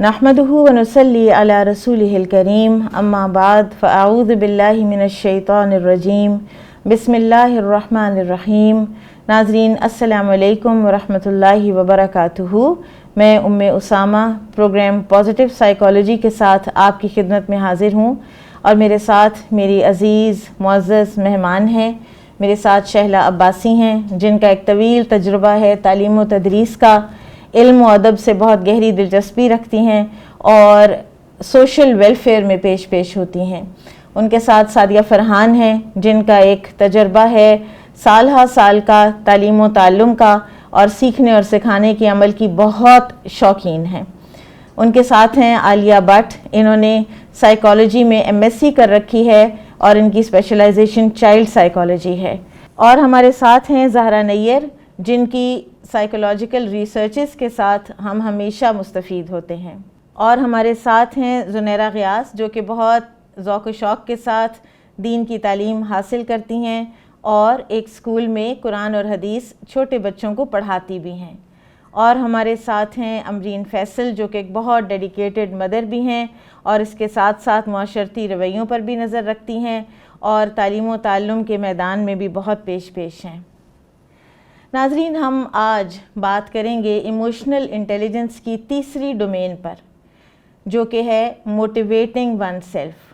نحمدہ ونصلی علی رسولہ الکریم اما بعد فاعوذ باللہ من الشیطان الرجیم بسم اللہ الرحمن الرحیم۔ ناظرین السلام علیکم ورحمۃ اللہ وبرکاتہ۔ میں اسامہ پروگرام پازیٹیو سائیکالوجی کے ساتھ آپ کی خدمت میں حاضر ہوں، اور میرے ساتھ میری عزیز معزز مہمان ہیں۔ میرے ساتھ شہلا عباسی ہیں، جن کا ایک طویل تجربہ ہے تعلیم و تدریس کا، علم و ادب سے بہت گہری دلچسپی رکھتی ہیں اور سوشل ویلفیئر میں پیش ہوتی ہیں۔ ان کے ساتھ سعدیہ فرحان ہیں، جن کا ایک تجربہ ہے سال ہا سال کا تعلیم و تعلم کا، اور سیکھنے اور سکھانے کے عمل کی بہت شوقین ہیں۔ ان کے ساتھ ہیں عالیہ بٹ، انہوں نے سائیکالوجی میں MSc کر رکھی ہے اور ان کی اسپیشلائزیشن چائلڈ سائیکالوجی ہے۔ اور ہمارے ساتھ ہیں زہرا نیر، جن کی سائیکولوجیکل ریسرچز کے ساتھ ہم ہمیشہ مستفید ہوتے ہیں۔ اور ہمارے ساتھ ہیں زنیرہ غیاث، جو کہ بہت ذوق و شوق کے ساتھ دین کی تعلیم حاصل کرتی ہیں اور ایک اسکول میں قرآن اور حدیث چھوٹے بچوں کو پڑھاتی بھی ہیں۔ اور ہمارے ساتھ ہیں امرین فیصل، جو کہ ایک بہت ڈیڈیکیٹڈ مدر بھی ہیں اور اس کے ساتھ ساتھ معاشرتی رویوں پر بھی نظر رکھتی ہیں اور تعلیم و تعلم کے میدان میں بھی بہت پیش ہیں۔ ناظرین، ہم آج بات کریں گے ایموشنل انٹیلیجنس کی تیسری ڈومین پر، جو کہ ہے موٹیویٹنگ ون سیلف۔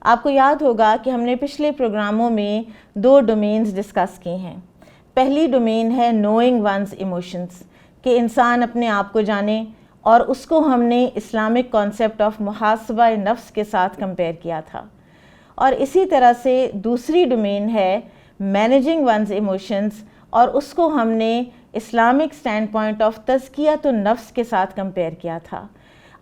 آپ کو یاد ہوگا کہ ہم نے پچھلے پروگراموں میں 2 ڈومینز ڈسکس کی ہیں۔ پہلی ڈومین ہے نوئنگ ونز ایموشنز، کہ انسان اپنے آپ کو جانے، اور اس کو ہم نے اسلامک کانسیپٹ آف محاسبہ نفس کے ساتھ کمپیئر کیا تھا۔ اور اسی طرح سے دوسری ڈومین ہے مینیجنگ ونز ایموشنز، اور اس کو ہم نے اسلامک سٹینڈ پوائنٹ آف تزکیۃ النفس کے ساتھ کمپیئر کیا تھا۔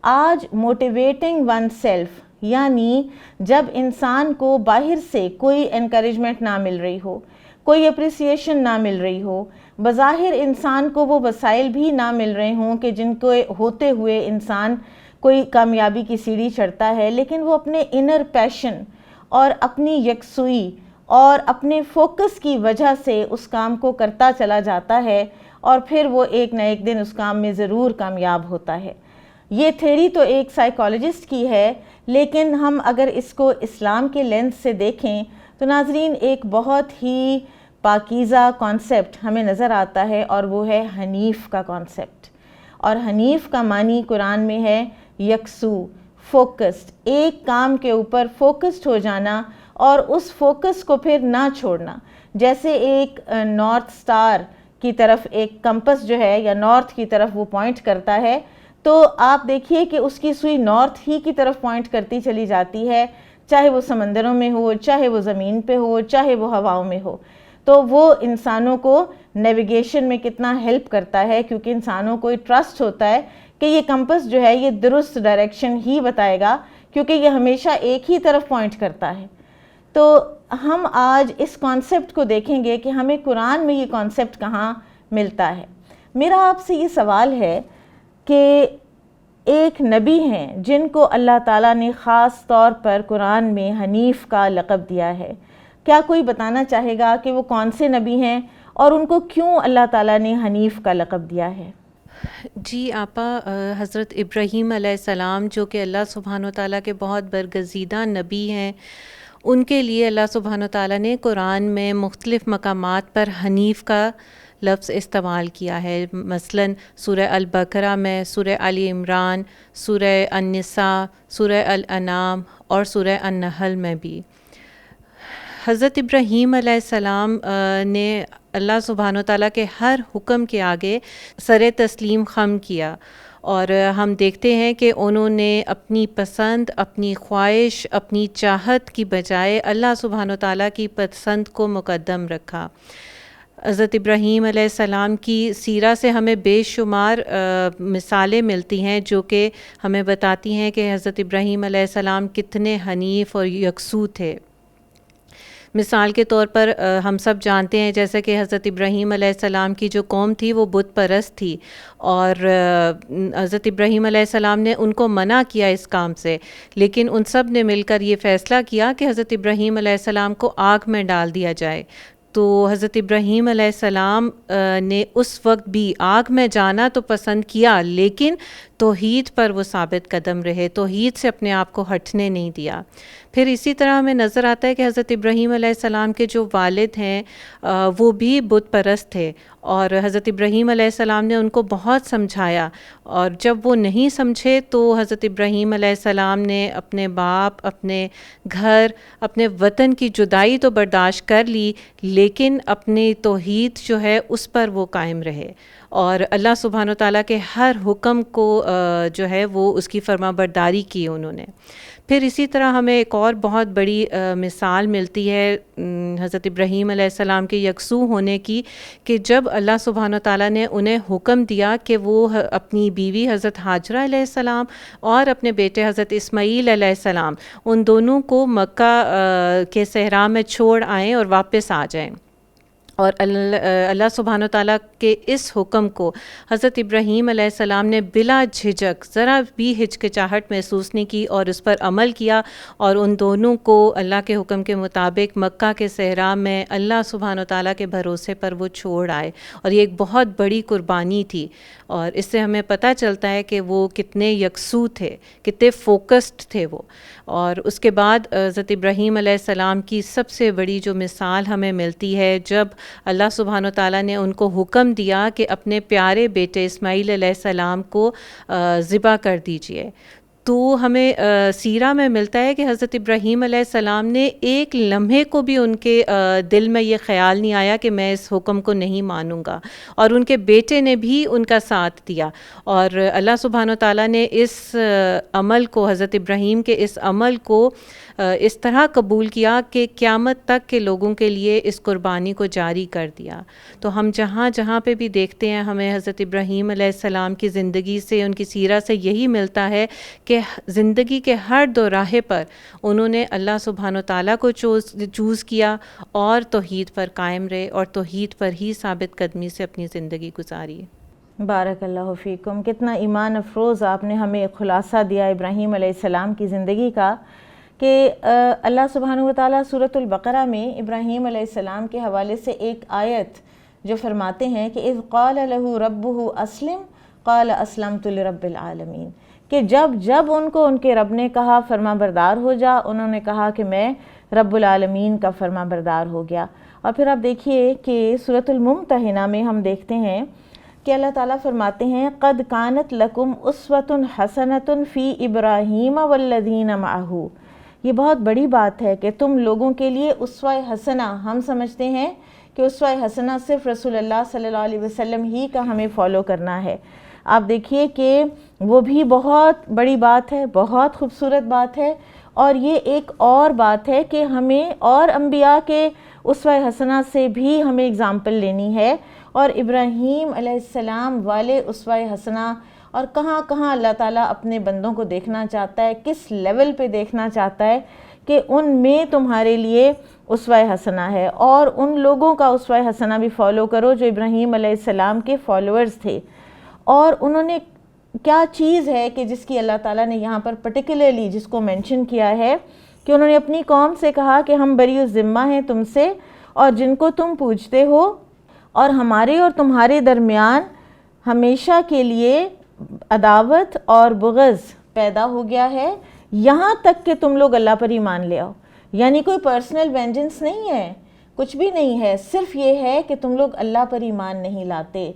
آج موٹیویٹنگ ون سیلف، یعنی جب انسان کو باہر سے کوئی انکریجمنٹ نہ مل رہی ہو، کوئی اپریسیشن نہ مل رہی ہو، بظاہر انسان کو وہ وسائل بھی نہ مل رہے ہوں کہ جن کو ہوتے ہوئے انسان کوئی کامیابی کی سیڑھی چڑھتا ہے، لیکن وہ اپنے انر پیشن اور اپنی یکسوئی اور اپنے فوکس کی وجہ سے اس کام کو کرتا چلا جاتا ہے، اور پھر وہ ایک نہ ایک دن اس کام میں ضرور کامیاب ہوتا ہے۔ یہ تھیوری تو ایک سائیکالوجسٹ کی ہے، لیکن ہم اگر اس کو اسلام کے لینس سے دیکھیں تو ناظرین ایک بہت ہی پاکیزہ کانسیپٹ ہمیں نظر آتا ہے، اور وہ ہے حنیف کا کانسیپٹ۔ اور حنیف کا معنی قرآن میں ہے یکسو، فوکسڈ، ایک کام کے اوپر فوکسڈ ہو جانا اور اس فوکس کو پھر نہ چھوڑنا۔ جیسے ایک نارتھ سٹار کی طرف ایک کمپس جو ہے یا نارتھ کی طرف وہ پوائنٹ کرتا ہے، تو آپ دیکھیے کہ اس کی سوئی نارتھ ہی کی طرف پوائنٹ کرتی چلی جاتی ہے، چاہے وہ سمندروں میں ہو، چاہے وہ زمین پہ ہو، چاہے وہ ہواؤں میں ہو۔ تو وہ انسانوں کو نیویگیشن میں کتنا ہیلپ کرتا ہے، کیونکہ انسانوں کو ٹرسٹ ہوتا ہے کہ یہ کمپس جو ہے یہ درست ڈائریکشن ہی بتائے گا، کیونکہ یہ ہمیشہ ایک ہی طرف پوائنٹ کرتا ہے۔ تو ہم آج اس کانسیپٹ کو دیکھیں گے کہ ہمیں قرآن میں یہ کانسیپٹ کہاں ملتا ہے۔ میرا آپ سے یہ سوال ہے کہ ایک نبی ہیں جن کو اللہ تعالیٰ نے خاص طور پر قرآن میں حنیف کا لقب دیا ہے، کیا کوئی بتانا چاہے گا کہ وہ کون سے نبی ہیں اور ان کو کیوں اللہ تعالیٰ نے حنیف کا لقب دیا ہے؟ جی آپا، حضرت ابراہیم علیہ السلام جو کہ اللہ سبحانہ و تعالیٰ کے بہت برگزیدہ نبی ہیں، ان کے لیے اللہ سبحانہ و تعالیٰ نے قرآن میں مختلف مقامات پر حنیف کا لفظ استعمال کیا ہے۔ مثلاً سورہ البقرہ میں، سورہ آل عمران، سورہ النساء، سورہ الانعام اور سورہ النحل میں بھی۔ حضرت ابراہیم علیہ السلام نے اللہ سبحانہ و تعالیٰ کے ہر حکم کے آگے سر تسلیم خم کیا، اور ہم دیکھتے ہیں کہ انہوں نے اپنی پسند، اپنی خواہش، اپنی چاہت کی بجائے اللہ سبحانہ و تعالیٰ کی پسند کو مقدم رکھا۔ حضرت ابراہیم علیہ السلام کی سیرہ سے ہمیں بے شمار مثالیں ملتی ہیں جو کہ ہمیں بتاتی ہیں کہ حضرت ابراہیم علیہ السلام کتنے حنیف اور یکسو تھے۔ مثال کے طور پر ہم سب جانتے ہیں جیسے کہ حضرت ابراہیم علیہ السلام کی جو قوم تھی وہ بت پرست تھی، اور حضرت ابراہیم علیہ السلام نے ان کو منع کیا اس کام سے، لیکن ان سب نے مل کر یہ فیصلہ کیا کہ حضرت ابراہیم علیہ السلام کو آگ میں ڈال دیا جائے۔ تو حضرت ابراہیم علیہ السلام نے اس وقت بھی آگ میں جانا تو پسند کیا، لیکن توحید پر وہ ثابت قدم رہے، توحید سے اپنے آپ کو ہٹنے نہیں دیا۔ پھر اسی طرح ہمیں نظر آتا ہے کہ حضرت ابراہیم علیہ السلام کے جو والد ہیں وہ بھی بت پرست تھے، اور حضرت ابراہیم علیہ السلام نے ان کو بہت سمجھایا، اور جب وہ نہیں سمجھے تو حضرت ابراہیم علیہ السلام نے اپنے باپ، اپنے گھر، اپنے وطن کی جدائی تو برداشت کر لی، لیکن اپنی توحید جو ہے اس پر وہ قائم رہے، اور اللہ سبحانہ و تعالیٰ کے ہر حکم کو جو ہے وہ اس کی فرما برداری کی انہوں نے۔ پھر اسی طرح ہمیں ایک اور بہت بڑی مثال ملتی ہے حضرت ابراہیم علیہ السلام کے یکسو ہونے کی، کہ جب اللہ سبحانہ و تعالیٰ نے انہیں حکم دیا کہ وہ اپنی بیوی حضرت ہاجرہ علیہ السلام اور اپنے بیٹے حضرت اسماعیل علیہ السلام ان دونوں کو مکہ کے صحرا میں چھوڑ آئیں اور واپس آ جائیں، اور اللہ سبحانہ و تعالیٰ کے اس حکم کو حضرت ابراہیم علیہ السلام نے بلا جھجک، ذرا بھی ہچکچاہٹ محسوس نہیں کی، اور اس پر عمل کیا، اور ان دونوں کو اللہ کے حکم کے مطابق مکہ کے صحرا میں اللہ سبحانہ و تعالیٰ کے بھروسے پر وہ چھوڑ آئے، اور یہ ایک بہت بڑی قربانی تھی، اور اس سے ہمیں پتہ چلتا ہے کہ وہ کتنے یکسو تھے، کتنے فوکسڈ تھے وہ۔ اور اس کے بعد حضرت ابراہیم علیہ السلام کی سب سے بڑی جو مثال ہمیں ملتی ہے، جب اللہ سبحانہ و تعالیٰ نے ان کو حکم دیا کہ اپنے پیارے بیٹے اسماعیل علیہ السلام کو ذبح کر دیجئے، تو ہمیں سیرہ میں ملتا ہے کہ حضرت ابراہیم علیہ السلام نے ایک لمحے کو بھی ان کے دل میں یہ خیال نہیں آیا کہ میں اس حکم کو نہیں مانوں گا، اور ان کے بیٹے نے بھی ان کا ساتھ دیا، اور اللہ سبحانہ و تعالیٰ نے اس عمل کو، حضرت ابراہیم کے اس عمل کو اس طرح قبول کیا کہ قیامت تک کے لوگوں کے لیے اس قربانی کو جاری کر دیا۔ تو ہم جہاں جہاں پہ بھی دیکھتے ہیں ہمیں حضرت ابراہیم علیہ السلام کی زندگی سے، ان کی سیرہ سے یہی ملتا ہے کہ زندگی کے ہر دوراہے پر انہوں نے اللہ سبحانہ و تعالیٰ کو چوز کیا، اور توحید پر قائم رہے، اور توحید پر ہی ثابت قدمی سے اپنی زندگی گزاری۔ بارک اللہ فیکم، کتنا ایمان افروز آپ نے ہمیں خلاصہ دیا ابراہیم علیہ السلام کی زندگی کا، کہ اللہ سبحانہ و تعالیٰ سورۃ البقرہ میں ابراہیم علیہ السلام کے حوالے سے ایک آیت جو فرماتے ہیں کہ اذ قال لہ ربہ اسلم قال اسلمت لرب العالمین، کہ جب ان کو ان کے رب نے کہا فرما بردار ہو جا، انہوں نے کہا کہ میں رب العالمین کا فرما بردار ہو گیا۔ اور پھر آپ دیکھیے کہ سورۃ الممتحنہ میں ہم دیکھتے ہیں کہ اللہ تعالیٰ فرماتے ہیں قد کانت لکم اسوۃ حسنۃ فی ابراہیم والذین معہ، یہ بہت بڑی بات ہے کہ تم لوگوں کے لیے اسوہ حسنہ، ہم سمجھتے ہیں کہ اسوہ حسنہ صرف رسول اللہ صلی اللہ علیہ وسلم ہی کا ہمیں فالو کرنا ہے۔ آپ دیکھیے کہ وہ بھی بہت بڑی بات ہے، بہت خوبصورت بات ہے، اور یہ ایک اور بات ہے کہ ہمیں اور انبیاء کے اسوہ حسنہ سے بھی ہمیں اگزامپل لینی ہے، اور ابراہیم علیہ السلام والے اسوہ حسنہ، اور کہاں کہاں اللہ تعالیٰ اپنے بندوں کو دیکھنا چاہتا ہے، کس لیول پہ دیکھنا چاہتا ہے کہ ان میں تمہارے لیے اسوہ حسنہ ہے، اور ان لوگوں کا اسوہ حسنہ بھی فالو کرو جو ابراہیم علیہ السلام کے فالوورز تھے۔ اور انہوں نے کیا چیز ہے کہ جس کی اللہ تعالیٰ نے یہاں پر پرٹیکولرلی جس کو مینشن کیا ہے، کہ انہوں نے اپنی قوم سے کہا کہ ہم بری الذمہ ہیں تم سے، اور جن کو تم پوجتے ہو، اور ہمارے اور تمہارے درمیان ہمیشہ کے لیے عداوت اور بغض پیدا ہو گیا ہے، یہاں تک کہ تم لوگ اللہ پر ایمان لے آؤ۔ یعنی کوئی پرسنل وینجنس نہیں ہے، کچھ بھی نہیں ہے، صرف یہ ہے کہ تم لوگ اللہ پر ایمان نہیں لاتے۔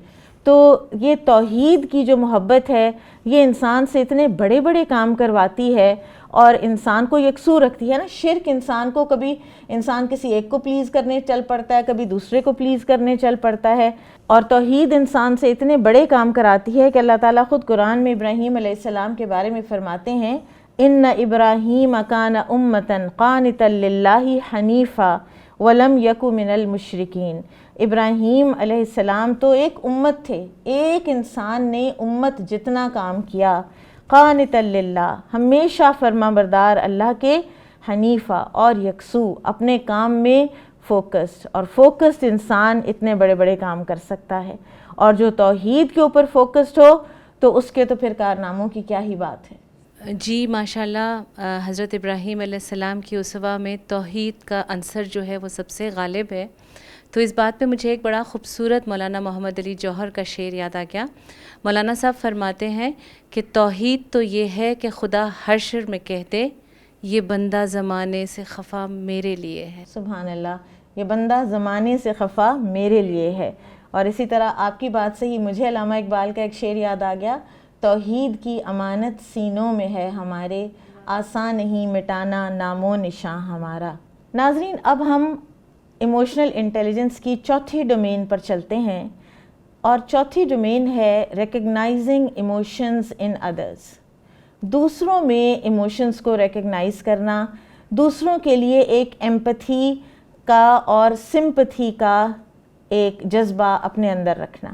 تو یہ توحید کی جو محبت ہے، یہ انسان سے اتنے بڑے بڑے کام کرواتی ہے، اور انسان کو یکسو رکھتی ہے نا۔ شرک انسان کو، کبھی انسان کسی ایک کو پلیز کرنے چل پڑتا ہے، کبھی دوسرے کو پلیز کرنے چل پڑتا ہے، اور توحید انسان سے اتنے بڑے کام کراتی ہے کہ اللہ تعالیٰ خود قرآن میں ابراہیم علیہ السلام کے بارے میں فرماتے ہیں ان ابراہیم کان امۃ قانتا للہ حنیفا ولم یک من المشرکین۔ ابراہیم علیہ السلام تو ایک امت تھے، ایک انسان نے امت جتنا کام کیا، قانتا للہ، ہمیشہ فرما بردار اللہ کے، حنیفہ اور یکسو، اپنے کام میں فوکسڈ، اور فوکسڈ انسان اتنے بڑے بڑے کام کر سکتا ہے، اور جو توحید کے اوپر فوکسڈ ہو تو اس کے تو پھر کارناموں کی کیا ہی بات ہے۔ جی ماشاءاللہ، حضرت ابراہیم علیہ السلام کی اسوہ میں توحید کا عنصر جو ہے وہ سب سے غالب ہے۔ تو اس بات پہ مجھے ایک بڑا خوبصورت مولانا محمد علی جوہر کا شعر یاد آ گیا. مولانا صاحب فرماتے ہیں کہ توحید تو یہ ہے کہ خدا حشر میں کہہ دے یہ بندہ زمانے سے خفا میرے لیے ہے. سبحان اللہ، یہ بندہ زمانے سے خفا میرے لیے ہے. اور اسی طرح آپ کی بات سے ہی مجھے علامہ اقبال کا ایک شعر یاد آ گیا، توحید کی امانت سینوں میں ہے ہمارے، آسان نہیں مٹانا نام و نشاں ہمارا. ناظرین، اب ہم ایموشنل انٹیلیجنس کی چوتھی ڈومین پر چلتے ہیں، اور چوتھی ڈومین ہے ریکگنائزنگ ایموشنز ان ادرز. دوسروں میں ایموشنز کو ریکگنائز کرنا، دوسروں کے لیے ایک ایمپتھی کا اور سمپتھی کا ایک جذبہ اپنے اندر رکھنا.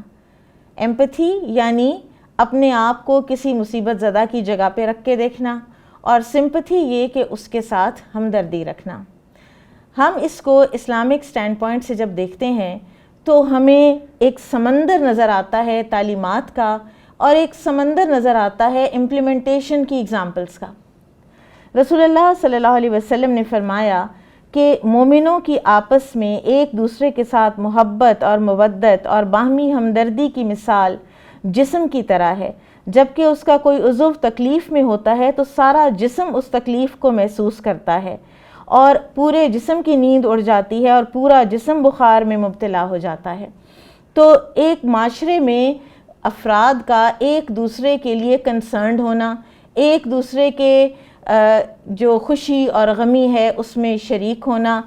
ایمپتھی یعنی اپنے آپ کو کسی مصیبت زدہ کی جگہ پہ رکھ کے دیکھنا، اور سمپتھی یہ کہ اس کے ساتھ ہمدردی رکھنا. ہم اس کو اسلامک سٹینڈ پوائنٹ سے جب دیکھتے ہیں تو ہمیں ایک سمندر نظر آتا ہے تعلیمات کا، اور ایک سمندر نظر آتا ہے امپلیمنٹیشن کی ایگزامپلس کا. رسول اللہ صلی اللہ علیہ وسلم نے فرمایا کہ مومنوں کی آپس میں ایک دوسرے کے ساتھ محبت اور مودت اور باہمی ہمدردی کی مثال جسم کی طرح ہے. جبکہ اس کا کوئی عضو تکلیف میں ہوتا ہے تو سارا جسم اس تکلیف کو محسوس کرتا ہے، اور پورے جسم کی نیند اڑ جاتی ہے، اور پورا جسم بخار میں مبتلا ہو جاتا ہے. تو ایک معاشرے میں افراد کا ایک دوسرے کے لیے کنسرنڈ ہونا، ایک دوسرے کے جو خوشی اور غمی ہے اس میں شریک ہونا،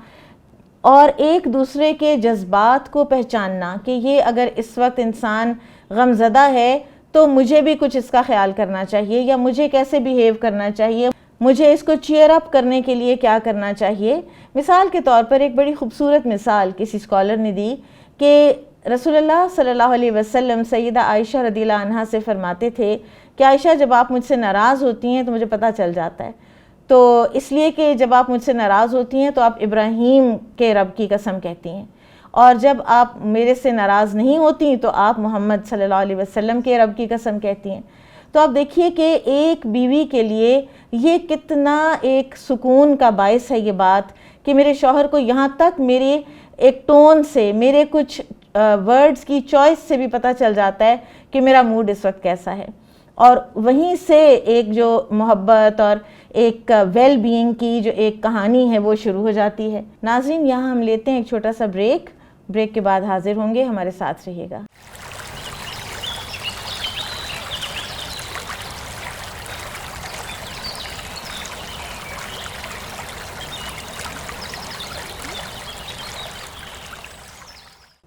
اور ایک دوسرے کے جذبات کو پہچاننا کہ یہ اگر اس وقت انسان غم زدہ ہے تو مجھے بھی کچھ اس کا خیال کرنا چاہیے، یا مجھے کیسے بیہیو کرنا چاہیے، مجھے اس کو چیئر اپ کرنے کے لیے کیا کرنا چاہیے. مثال کے طور پر ایک بڑی خوبصورت مثال کسی اسکالر نے دی کہ رسول اللہ صلی اللہ علیہ وسلم سیدہ عائشہ رضی اللہ عنہا سے فرماتے تھے کہ عائشہ، جب آپ مجھ سے ناراض ہوتی ہیں تو مجھے پتہ چل جاتا ہے، تو اس لیے کہ جب آپ مجھ سے ناراض ہوتی ہیں تو آپ ابراہیم کے رب کی قسم کہتی ہیں، اور جب آپ میرے سے ناراض نہیں ہوتی تو آپ محمد صلی اللہ علیہ وسلم کے رب کی قسم کہتی ہیں. تو آپ دیکھیے کہ ایک بیوی کے لیے یہ کتنا ایک سکون کا باعث ہے یہ بات کہ میرے شوہر کو یہاں تک میرے ایک ٹون سے، میرے کچھ ورڈز کی چوائس سے بھی پتہ چل جاتا ہے کہ میرا موڈ اس وقت کیسا ہے. اور وہیں سے ایک جو محبت اور ایک ویل بینگ کی جو ایک کہانی ہے وہ شروع ہو جاتی ہے. ناظرین، یہاں ہم لیتے ہیں ایک چھوٹا سا بریک کے بعد حاضر ہوں گے، ہمارے ساتھ رہیے گا.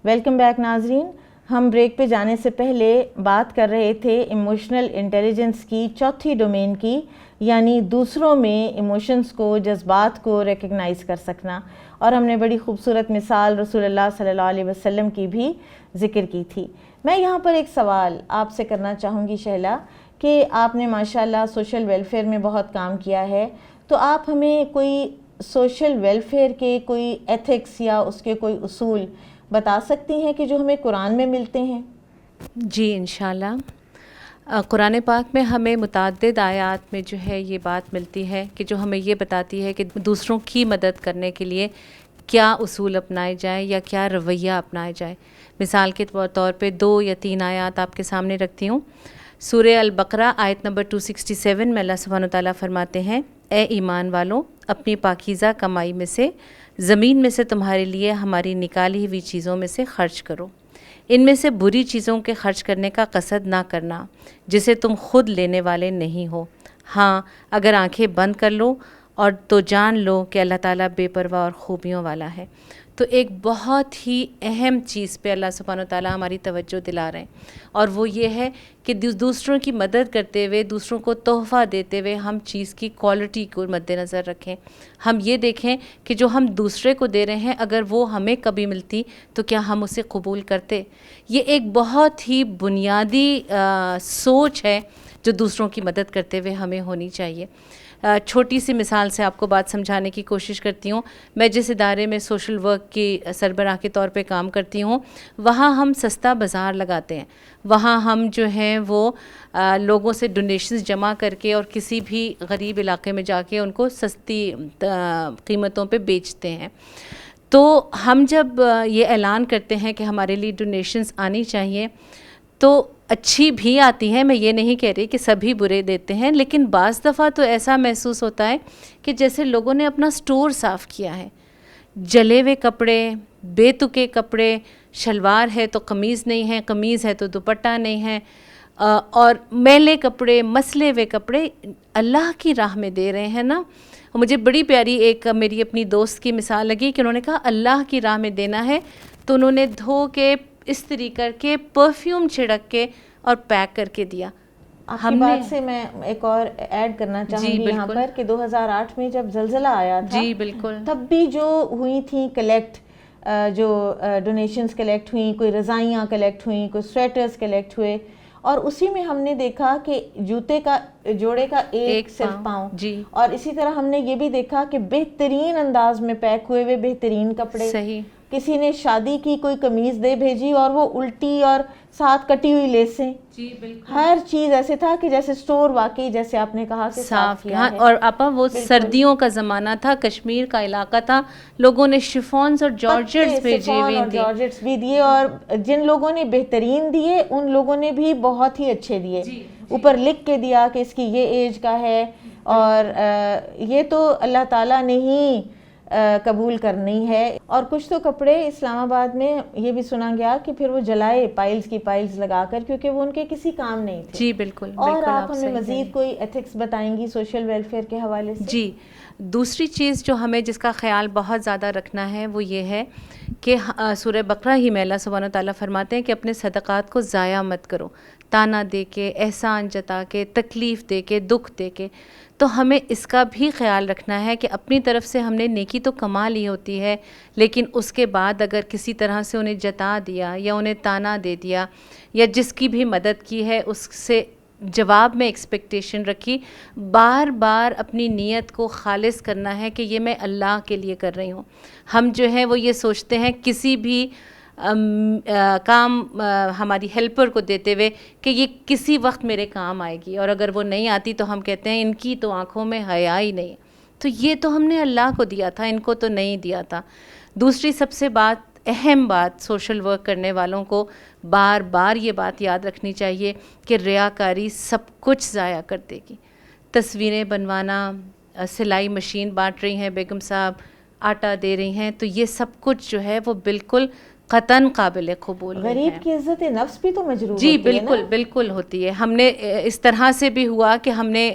ویلکم بیک ناظرین. ہم بریک پہ جانے سے پہلے بات کر رہے تھے ایموشنل انٹیلیجنس کی چوتھی ڈومین کی، یعنی دوسروں میں ایموشنز کو، جذبات کو ریکگنائز کر سکنا. اور ہم نے بڑی خوبصورت مثال رسول اللہ صلی اللہ علیہ وسلم کی بھی ذکر کی تھی. میں یہاں پر ایک سوال آپ سے کرنا چاہوں گی شہلا، کہ آپ نے ماشاءاللہ سوشل ویلفیئر میں بہت کام کیا ہے، تو آپ ہمیں کوئی سوشل ویلفیئر کے کوئی ایتھکس یا اس کے کوئی اصول بتا سکتی ہیں کہ جو ہمیں قرآن میں ملتے ہیں؟ جی انشاءاللہ. قرآن پاک میں ہمیں متعدد آیات میں جو ہے یہ بات ملتی ہے کہ جو ہمیں یہ بتاتی ہے کہ دوسروں کی مدد کرنے کے لیے کیا اصول اپنائے جائیں یا کیا رویہ اپنائے جائے. مثال کے طور پہ 2 یا 3 آیات آپ کے سامنے رکھتی ہوں. سورہ البقرہ آیت نمبر 267 میں اللہ سبحانہ وتعالیٰ فرماتے ہیں، اے ایمان والوں، اپنی پاکیزہ کمائی میں سے، زمین میں سے تمہارے لیے ہماری نکالی ہوئی چیزوں میں سے خرچ کرو. ان میں سے بری چیزوں کے خرچ کرنے کا قصد نہ کرنا جسے تم خود لینے والے نہیں ہو. ہاں، اگر آنکھیں بند کر لو اور تو جان لو کہ اللہ تعالیٰ بے پرواہ اور خوبیوں والا ہے. تو ایک بہت ہی اہم چیز پہ اللہ سبحانہ وتعالیٰ ہماری توجہ دلا رہے ہیں، اور وہ یہ ہے کہ دوسروں کی مدد کرتے ہوئے، دوسروں کو تحفہ دیتے ہوئے ہم چیز کی کوالٹی کو مد نظر رکھیں. ہم یہ دیکھیں کہ جو ہم دوسرے کو دے رہے ہیں اگر وہ ہمیں کبھی ملتی تو کیا ہم اسے قبول کرتے. یہ ایک بہت ہی بنیادی سوچ ہے جو دوسروں کی مدد کرتے ہوئے ہمیں ہونی چاہیے. چھوٹی سی مثال سے آپ کو بات سمجھانے کی کوشش کرتی ہوں. میں جس ادارے میں سوشل ورک کی سربراہ کے طور پہ کام کرتی ہوں، وہاں ہم سستا بازار لگاتے ہیں. وہاں ہم جو ہیں وہ لوگوں سے ڈونیشنز جمع کر کے اور کسی بھی غریب علاقے میں جا کے ان کو سستی قیمتوں پہ بیچتے ہیں. تو ہم جب یہ اعلان کرتے ہیں کہ ہمارے لیے ڈونیشنز آنی چاہیے تو اچھی بھی آتی ہیں، میں یہ نہیں کہہ رہی کہ سبھی برے دیتے ہیں، لیکن بعض دفعہ تو ایسا محسوس ہوتا ہے کہ جیسے لوگوں نے اپنا سٹور صاف کیا ہے، جلے ہوئے کپڑے، بے تکے کپڑے، شلوار ہے تو قمیض نہیں ہے، قمیض ہے تو دوپٹہ نہیں ہے، اور میلے کپڑے، مسلے ہوئے کپڑے اللہ کی راہ میں دے رہے ہیں نا. مجھے بڑی پیاری ایک میری اپنی دوست کی مثال لگی کہ انہوں نے کہا اللہ کی راہ میں دینا ہے تو انہوں نے دھو کے استری کر کے پرفیوم چھڑک کے اور پیک کر کے دیا. آپ کی بات سے میں ایک اور ایڈ کرنا چاہوں گی یہاں پر کہ 2008 میں جب زلزلہ آیا تھا، جی بالکل، تب بھی جو ہوئی تھیں کلیکٹ، جو ڈونیشنز کلیکٹ ہوئیں، کوئی رضائیاں کلیکٹ ہوئیں، کوئی سویٹرز کلیکٹ ہوئے، اور اسی میں ہم نے دیکھا کہ جوتے کا جوڑے کا ایک صرف پاؤں، جی، اور اسی طرح ہم نے یہ بھی دیکھا کہ بہترین انداز میں پیک ہوئے ہوئے بہترین کپڑے. صحیح. کسی نے شادی کی کوئی قمیض دے بھیجی اور وہ الٹی اور ساتھ کٹی ہوئی لیسیں، جی بالکل، ہر چیز ایسے تھا کہ جیسے سٹور واقعی جیسے آپ نے کہا کہ صاف کیا ہے. اور آپا وہ سردیوں کا زمانہ تھا، کشمیر کا علاقہ تھا، لوگوں نے شفونز اور جارجٹس بھیجے ہوئے تھے، جارجٹس بھی دیے، اور جن لوگوں نے بہترین دیے ان لوگوں نے بھی بہت ہی اچھے دیے، اوپر لکھ کے دیا کہ اس کی یہ ایج کا ہے، اور یہ تو اللہ تعالیٰ نے ہی قبول کرنی ہے. اور کچھ تو کپڑے اسلام آباد میں یہ بھی سنا گیا کہ پھر وہ جلائے پائلز کی پائلز لگا کر، کیونکہ وہ ان کے کسی کام نہیں تھے. جی بالکل. اور آپ ہمیں مزید کوئی ایتھکس بتائیں گی سوشل ویلفیئر کے حوالے سے؟ جی، دوسری چیز جو ہمیں جس کا خیال بہت زیادہ رکھنا ہے وہ یہ ہے کہ سورہ بقرہ ہی میں اللہ سبحانہ تعالیٰ فرماتے ہیں کہ اپنے صدقات کو ضائع مت کرو، تانا دے کے، احسان جتا کے، تکلیف دے کے، دکھ دے کے. تو ہمیں اس کا بھی خیال رکھنا ہے کہ اپنی طرف سے ہم نے نیکی تو کما لی ہوتی ہے، لیکن اس کے بعد اگر کسی طرح سے انہیں جتا دیا یا انہیں تانا دے دیا یا جس کی بھی مدد کی ہے اس سے جواب میں ایکسپیکٹیشن رکھی، بار بار اپنی نیت کو خالص کرنا ہے کہ یہ میں اللہ کے لیے کر رہی ہوں. ہم جو ہے وہ یہ سوچتے ہیں کسی بھی کام ہماری ہیلپر کو دیتے ہوئے کہ یہ کسی وقت میرے کام آئے گی، اور اگر وہ نہیں آتی تو ہم کہتے ہیں ان کی تو آنکھوں میں حیا ہی نہیں. تو یہ تو ہم نے اللہ کو دیا تھا، ان کو تو نہیں دیا تھا. دوسری سب سے اہم بات سوشل ورک کرنے والوں کو بار بار یہ بات یاد رکھنی چاہیے کہ ریاکاری سب کچھ ضائع کر دے گی. تصویریں بنوانا، سلائی مشین بانٹ رہی ہیں بیگم صاحب، آٹا دے رہی ہیں، تو یہ سب کچھ جو ہے وہ بالکل قطعاً قابل قبول ہے. غریب کی عزت نفس بھی تو مجروح جی ہوتی ہے. بالکل بالکل ہوتی ہے. ہم نے اس طرح سے بھی ہوا کہ ہم نے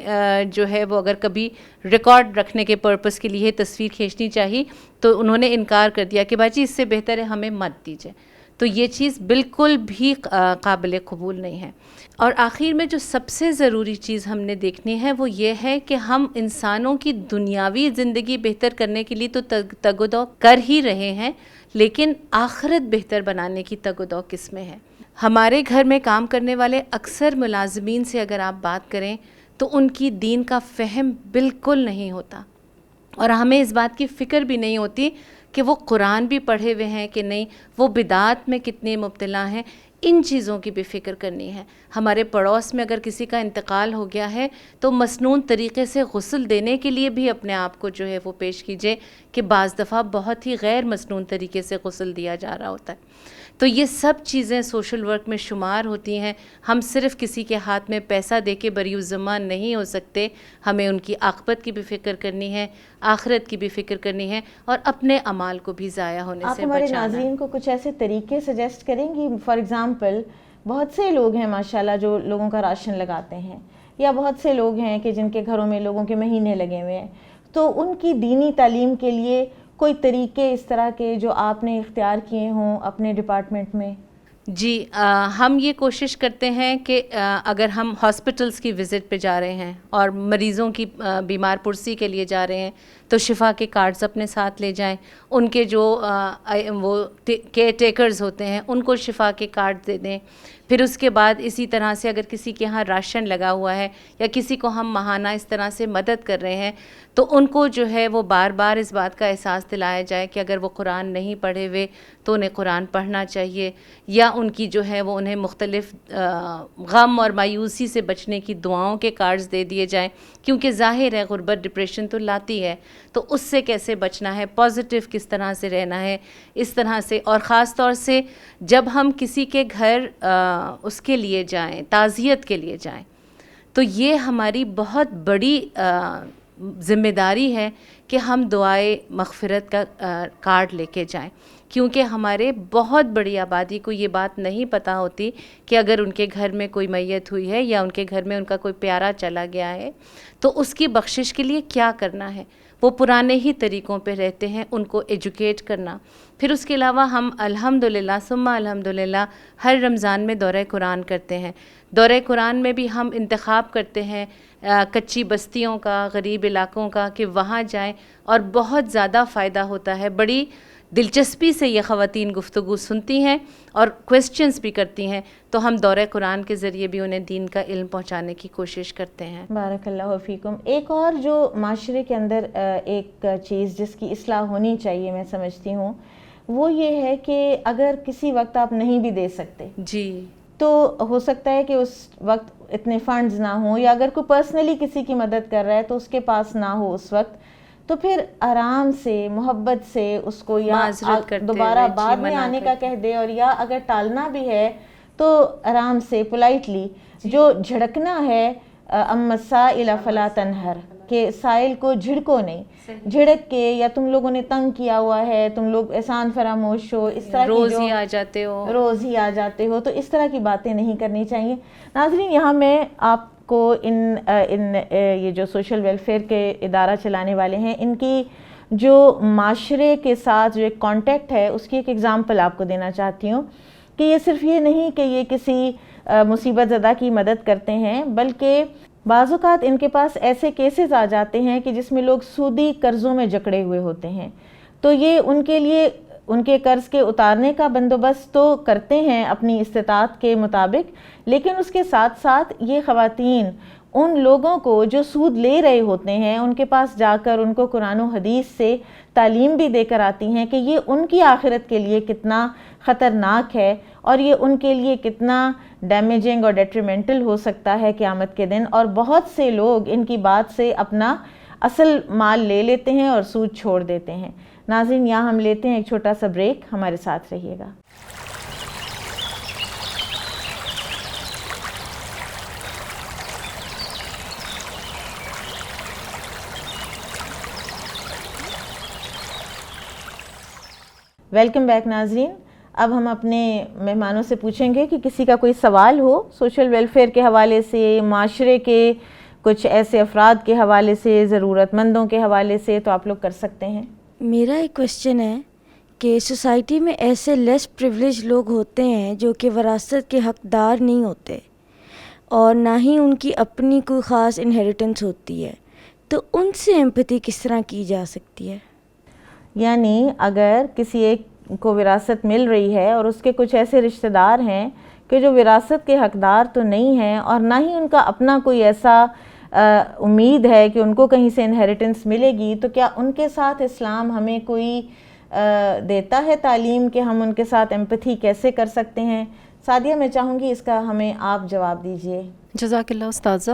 جو ہے وہ اگر کبھی ریکارڈ رکھنے کے پرپس کے لیے تصویر کھینچنی چاہی تو انہوں نے انکار کر دیا کہ باجی اس سے بہتر ہے ہمیں مت دیجیے. تو یہ چیز بالکل بھی قابل قبول نہیں ہے. اور آخر میں جو سب سے ضروری چیز ہم نے دیکھنی ہے وہ یہ ہے کہ ہم انسانوں کی دنیاوی زندگی بہتر کرنے کے لیے تو تگ و دو کر ہی رہے ہیں، لیکن آخرت بہتر بنانے کی تگ و دو کس میں ہے. ہمارے گھر میں کام کرنے والے اکثر ملازمین سے اگر آپ بات کریں تو ان کی دین کا فہم بالکل نہیں ہوتا، اور ہمیں اس بات کی فکر بھی نہیں ہوتی کہ وہ قرآن بھی پڑھے ہوئے ہیں کہ نہیں، وہ بدعات میں کتنے مبتلا ہیں. ان چیزوں کی بھی فکر کرنی ہے. ہمارے پڑوس میں اگر کسی کا انتقال ہو گیا ہے تو مسنون طریقے سے غسل دینے کے لیے بھی اپنے آپ کو جو ہے وہ پیش کیجئے کہ بعض دفعہ بہت ہی غیر مسنون طریقے سے غسل دیا جا رہا ہوتا ہے. تو یہ سب چیزیں سوشل ورک میں شمار ہوتی ہیں. ہم صرف کسی کے ہاتھ میں پیسہ دے کے بری الذمہ نہیں ہو سکتے، ہمیں ان کی عاقبت کی بھی فکر کرنی ہے، آخرت کی بھی فکر کرنی ہے، اور اپنے اعمال کو بھی ضائع ہونے سے بچانا. آپ ہمارے ناظرین کو کچھ ایسے طریقے سجیسٹ کریں گی؟ فار ایگزامپل بہت سے لوگ ہیں ماشاءاللہ جو لوگوں کا راشن لگاتے ہیں، یا بہت سے لوگ ہیں کہ جن کے گھروں میں لوگوں کے مہینے لگے ہوئے ہیں، تو ان کی دینی تعلیم کے لیے کوئی طریقے اس طرح کے جو آپ نے اختیار کیے ہوں اپنے ڈپارٹمنٹ میں؟ جی ہم یہ کوشش کرتے ہیں کہ اگر ہم ہاسپٹلس کی وزٹ پہ جا رہے ہیں اور مریضوں کی بیمار پرسی کے لیے جا رہے ہیں تو شفا کے کارڈز اپنے ساتھ لے جائیں. ان کے جو وہ کیئر ٹیکرز ہوتے ہیں ان کو شفا کے کارڈ دے دیں. پھر اس کے بعد اسی طرح سے اگر کسی کے ہاں راشن لگا ہوا ہے یا کسی کو ہم ماہانہ اس طرح سے مدد کر رہے ہیں تو ان کو جو ہے وہ بار بار اس بات کا احساس دلایا جائے کہ اگر وہ قرآن نہیں پڑھے ہوئے تو انہیں قرآن پڑھنا چاہیے، یا ان کی جو ہے وہ انہیں مختلف غم اور مایوسی سے بچنے کی دعاؤں کے کارڈز دے دیے جائیں، کیونکہ ظاہر ہے غربت ڈپریشن تو لاتی ہے، تو اس سے کیسے بچنا ہے، پازیٹیو کس طرح سے رہنا ہے، اس طرح سے. اور خاص طور سے جب ہم کسی کے گھر اس کے لیے جائیں، تعزیت کے لیے جائیں، تو یہ ہماری بہت بڑی ذمہ داری ہے کہ ہم دعائے مغفرت کا کارڈ لے کے جائیں، کیونکہ ہمارے بہت بڑی آبادی کو یہ بات نہیں پتہ ہوتی کہ اگر ان کے گھر میں کوئی میت ہوئی ہے یا ان کے گھر میں ان کا کوئی پیارا چلا گیا ہے تو اس کی بخشش کے لیے کیا کرنا ہے. وہ پرانے ہی طریقوں پہ رہتے ہیں، ان کو ایجوکیٹ کرنا. پھر اس کے علاوہ ہم الحمدللہ ثم الحمدللہ ہر رمضان میں دورہ قرآن کرتے ہیں. دورہ قرآن میں بھی ہم انتخاب کرتے ہیں کچی بستیوں کا، غریب علاقوں کا، کہ وہاں جائیں، اور بہت زیادہ فائدہ ہوتا ہے. بڑی دلچسپی سے یہ خواتین گفتگو سنتی ہیں اور کویسچنز بھی کرتی ہیں، تو ہم دورہ قرآن کے ذریعے بھی انہیں دین کا علم پہنچانے کی کوشش کرتے ہیں. بارک اللہ فیکم. ایک اور جو معاشرے کے اندر ایک چیز جس کی اصلاح ہونی چاہیے میں سمجھتی ہوں، وہ یہ ہے کہ اگر کسی وقت آپ نہیں بھی دے سکتے جی تو ہو سکتا ہے کہ اس وقت اتنے فنڈز نہ ہوں، یا اگر کوئی پرسنلی کسی کی مدد کر رہا ہے تو اس کے پاس نہ ہو اس وقت، تو پھر آرام سے محبت سے اس کو یا دوبارہ بعد میں آنے کا کہہ دے، اور یا اگر ٹالنا بھی ہے تو آرام سے پولائٹلی جو جھڑکنا ہے اما السائل فلا تنہر، کہ سائل کو جھڑکو نہیں، جھڑک کے یا تم لوگوں نے تنگ کیا ہوا ہے، تم لوگ احسان فراموش ہو، اس طرح روز ہی آ جاتے ہو تو اس طرح کی باتیں نہیں کرنی چاہیے. ناظرین، یہاں میں آپ کو ان یہ جو سوشل ویلفیئر کے ادارہ چلانے والے ہیں، ان کی جو معاشرے کے ساتھ جو ایک کانٹیکٹ ہے اس کی ایک ایگزامپل آپ کو دینا چاہتی ہوں، کہ یہ صرف یہ نہیں کہ یہ کسی مصیبت زدہ کی مدد کرتے ہیں، بلکہ بعض اوقات ان کے پاس ایسے کیسز آ جاتے ہیں کہ جس میں لوگ سودی قرضوں میں جکڑے ہوئے ہوتے ہیں، تو یہ ان کے لیے ان کے قرض کے اتارنے کا بندوبست تو کرتے ہیں اپنی استطاعت کے مطابق، لیکن اس کے ساتھ ساتھ یہ خواتین ان لوگوں کو جو سود لے رہے ہوتے ہیں ان کے پاس جا کر ان کو قرآن و حدیث سے تعلیم بھی دے کر آتی ہیں کہ یہ ان کی آخرت کے لیے کتنا خطرناک ہے، اور یہ ان کے لیے کتنا ڈیمیجنگ اور ڈیٹریمنٹل ہو سکتا ہے قیامت کے دن. اور بہت سے لوگ ان کی بات سے اپنا اصل مال لے لیتے ہیں اور سود چھوڑ دیتے ہیں. ناظرین، یہاں ہم لیتے ہیں ایک چھوٹا سا بریک، ہمارے ساتھ رہیے گا. ویلکم بیک ناظرین. اب ہم اپنے مہمانوں سے پوچھیں گے کہ کسی کا کوئی سوال ہو سوشل ویلفیئر کے حوالے سے، معاشرے کے کچھ ایسے افراد کے حوالے سے، ضرورت مندوں کے حوالے سے، تو آپ لوگ کر سکتے ہیں. میرا ایک کویشچن ہے کہ سوسائٹی میں ایسے لیس پریویلیج لوگ ہوتے ہیں جو کہ وراثت کے حقدار نہیں ہوتے اور نہ ہی ان کی اپنی کوئی خاص انہیریٹنس ہوتی ہے، تو ان سے ایمپتھی کس طرح کی جا سکتی ہے؟ یعنی اگر کسی ایک کو وراثت مل رہی ہے اور اس کے کچھ ایسے رشتہ دار ہیں کہ جو وراثت کے حقدار تو نہیں ہیں، اور نہ ہی ان کا اپنا کوئی ایسا امید ہے کہ ان کو کہیں سے انہیریٹنس ملے گی، تو کیا ان کے ساتھ اسلام ہمیں کوئی دیتا ہے تعلیم کہ ہم ان کے ساتھ ایمپتھی کیسے کر سکتے ہیں؟ سعدیہ، میں چاہوں گی اس کا ہمیں آپ جواب دیجئے. جزاک اللہ استاذہ.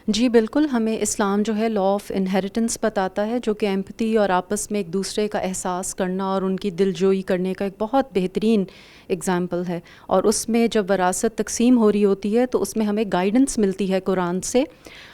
جی بالکل، ہمیں اسلام جو ہے لا آف انہیریٹنس بتاتا ہے، جو کہ ایمپتھی اور آپس میں ایک دوسرے کا احساس کرنا اور ان کی دل جوئی کرنے کا ایک بہت بہترین اگزامپل ہے. اور اس میں جب وراثت تقسیم ہو رہی ہوتی ہے تو اس میں ہمیں گائیڈنس ملتی ہے قرآن سے.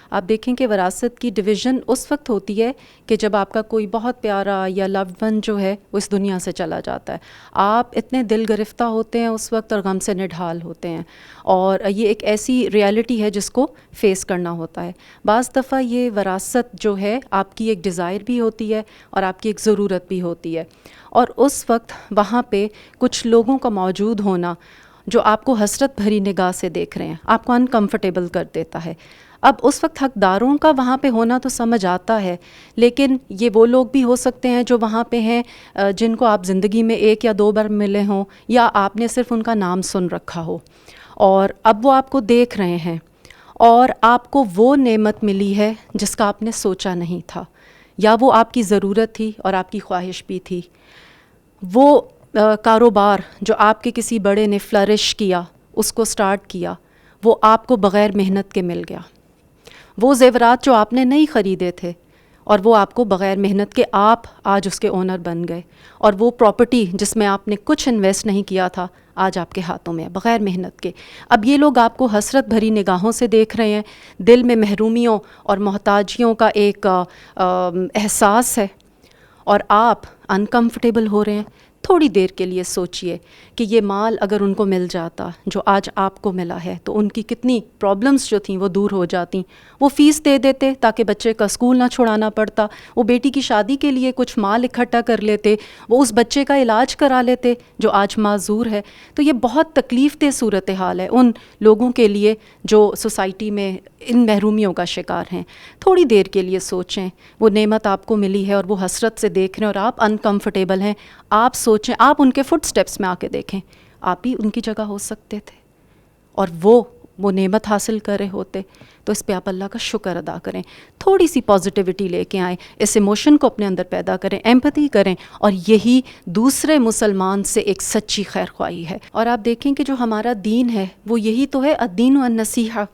آپ دیکھیں کہ وراثت کی ڈویژن اس وقت ہوتی ہے کہ جب آپ کا کوئی بہت پیارا یا لوڈ ون جو ہے وہ اس دنیا سے چلا جاتا ہے. آپ اتنے دل گرفتہ ہوتے ہیں اس وقت اور غم سے نڈھال ہوتے ہیں، اور یہ ایک ایسی ریالٹی ہے جس کو فیس کرنا ہوتا ہے. بعض دفعہ یہ وراثت جو ہے آپ کی ایک ڈیزائر بھی ہوتی ہے اور آپ کی ایک ضرورت بھی ہوتی ہے، اور اس وقت وہاں پہ کچھ لوگوں کا موجود ہونا جو آپ کو حسرت بھری نگاہ سے دیکھ رہے ہیں، آپ کو انکمفرٹیبل کر دیتا ہے. اب اس وقت حقداروں کا وہاں پہ ہونا تو سمجھ آتا ہے، لیکن یہ وہ لوگ بھی ہو سکتے ہیں جو وہاں پہ ہیں جن کو آپ زندگی میں ایک یا دو بار ملے ہوں، یا آپ نے صرف ان کا نام سن رکھا ہو. اور اب وہ آپ کو دیکھ رہے ہیں اور آپ کو وہ نعمت ملی ہے جس کا آپ نے سوچا نہیں تھا، یا وہ آپ کی ضرورت تھی اور آپ کی خواہش بھی تھی. وہ کاروبار جو آپ کے کسی بڑے نے فلرش کیا، اس کو سٹارٹ کیا، وہ آپ کو بغیر محنت کے مل گیا. وہ زیورات جو آپ نے نہیں خریدے تھے اور وہ آپ کو بغیر محنت کے آپ آج اس کے اونر بن گئے. اور وہ پراپرٹی جس میں آپ نے کچھ انویسٹ نہیں کیا تھا آج آپ کے ہاتھوں میں ہے بغیر محنت کے. اب یہ لوگ آپ کو حسرت بھری نگاہوں سے دیکھ رہے ہیں، دل میں محرومیوں اور محتاجیوں کا ایک احساس ہے، اور آپ انکمفرٹیبل ہو رہے ہیں. تھوڑی دیر کے لیے سوچئے کہ یہ مال اگر ان کو مل جاتا جو آج آپ کو ملا ہے تو ان کی کتنی پرابلمس جو تھیں وہ دور ہو جاتی. وہ فیس دے دیتے تاکہ بچے کا اسکول نہ چھڑانا پڑتا، وہ بیٹی کی شادی کے لیے کچھ مال اکٹھا کر لیتے، وہ اس بچے کا علاج کرا لیتے جو آج معذور ہے. تو یہ بہت تکلیف دہ صورتحال ہے ان لوگوں کے لیے جو سوسائٹی میں ان محرومیوں کا شکار ہیں. تھوڑی دیر کے لیے سوچیں، وہ نعمت آپ کو ملی ہے اور وہ حسرت سے دیکھ رہے ہیں اور آپ انکمفرٹیبل ہیں. آپ سوچیں، آپ ان کے فٹ سٹیپس میں آ کے دیکھیں، آپ بھی ان کی جگہ ہو سکتے تھے اور وہ نعمت حاصل کر رہے ہوتے. تو اس پہ آپ اللہ کا شکر ادا کریں، تھوڑی سی پازیٹیوٹی لے کے آئیں، اس ایموشن کو اپنے اندر پیدا کریں، ایمپتھی کریں، اور یہی دوسرے مسلمان سے ایک سچی خیر خواہی ہے. اور آپ دیکھیں کہ جو ہمارا دین ہے وہ یہی تو ہے، الدین والنصیحہ.